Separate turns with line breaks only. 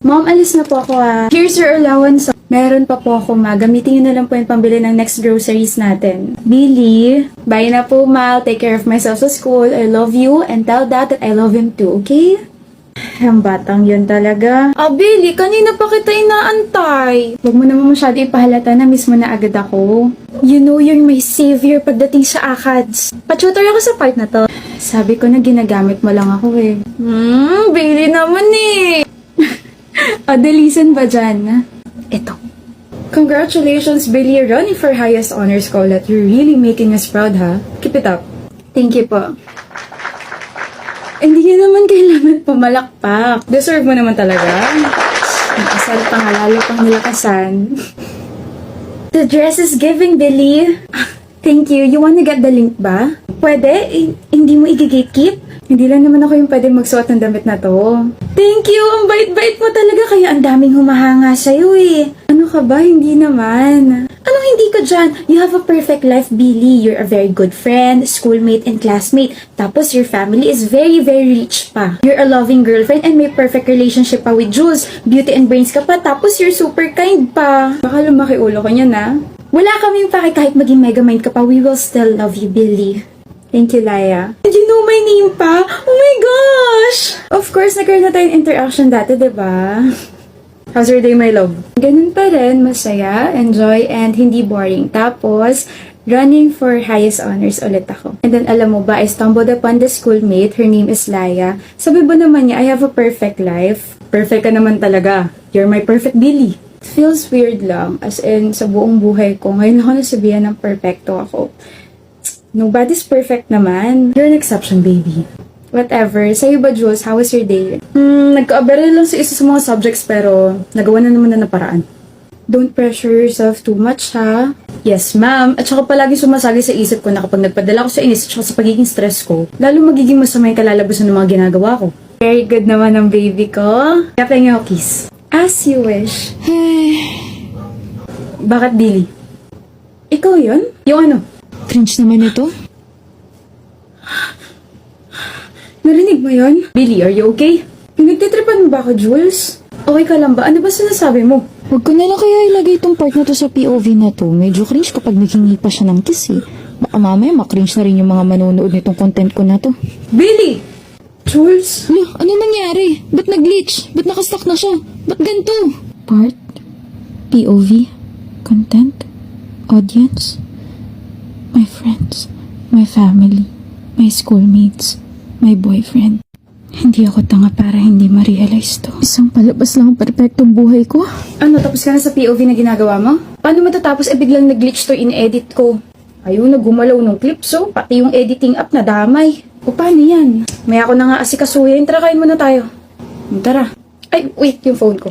Mom, alis na po ako Here's your allowance. Meron pa po ako, ma. Gamitin niyo na lang po yung pambili ng next groceries natin. Billy, bye na po, ma. I'll take care of myself sa school. I love you and tell Dad that I love him too, okay? Ang batang yun talaga. Billy, kanina pa kita inaantay. Huwag mo naman masyado ipahalata na miss mo na agad ako. You know you're my savior pagdating sa ACADS. Pa-tutor ako sa part na to. Sabi ko na ginagamit mo lang ako eh. Billy naman eh. Adelisan ba dyan? Ito. Congratulations, Billy. You're running for highest honors college. You're really making us proud, ha? Keep it up. Thank you po. Hindi naman kailangan pumalakpak. Deserve mo naman talaga. Nakasal pa nga, lalo pang nilakasan. The dress is giving, Billy. Thank you. You wanna get the link ba? Pwede? Hindi mo i-gatekeep? Hindi lang naman ako yung pwede magsuot ng damit na to. Thank you! Ang bait-bait mo talaga, kaya ang daming humahanga sa'yo eh. Ano ka ba? Hindi naman. Anong hindi ka dyan? You have a perfect life, Billy. You're a very good friend, schoolmate, and classmate. Tapos your family is very, very rich pa. You're a loving girlfriend and may perfect relationship pa with Jules. Beauty and brains ka pa, tapos you're super kind pa. Baka lumaki ulo ko niyan, ha? Wala kaming pake kahit maging megamind ka pa, we will still love you, Billy. Thank you, Laya. And you know my name pa? Oh my gosh! Of course, nagkaroon na tayong interaction dati, diba? How's your day, my love? Ganun pa rin, masaya, enjoy, and hindi boring. Tapos, running for highest honors ulit ako. And then, alam mo ba, I stumbled upon the schoolmate. Her name is Laya. Sabi ba naman niya, I have a perfect life. Perfect ka naman talaga. You're my perfect Billy. It feels weird lang, as in, sa buong buhay ko, ngayon ako nasabihan ng perfecto ako. Nobody's perfect naman. You're an exception, baby. Whatever. Sa'yo ba, Jules? How was your day? Nagka-abala lang sa isa sa mga subjects pero nagawa na naman na paraan. Don't pressure yourself too much, ha? Yes, ma'am. At saka palagi sumasagi sa isip ko na kapag nagpadala ko sa inis at saka sa pagiging stress ko, lalo magiging masama yung kalalabasan ng mga ginagawa ko. Very good naman ang baby ko. Kaya pengen ako kiss. As you wish. Bakit, Billy? Ikaw yun? Yung ano?
Cringe naman ito.
Narinig mo yun? Billy, are you okay? Pinagtitripan mo ba ako, Jules? Okay ka lang ba? Ano ba sinasabi mo?
Huwag ko na lang kaya ilagay itong part na to sa POV na to. Medyo cringe kapag naghingi pa siya ng kiss eh. Baka mamaya makringe na rin yung mga manonood nitong content ko na to.
Billy! Jules?
Ano? Ano nangyari? Ba't nag-glitch? Ba't nakastuck na siya? Ba't ganito? Part? POV? Content? Audience? My friends, my family, my schoolmates, my boyfriend. Hindi ako tanga para hindi ma-realize to. Isang palabas lang ang perfectong buhay ko.
Ano, tapos ka na sa POV na ginagawa mo? Paano matatapos biglang nag-glitch to in-edit ko? Ayaw na gumalaw ng clip, so pati yung editing app na damay. O paano yan? May ako na nga asikasuhin, tara kain muna tayo. Tara. Ay, wait, yung phone ko.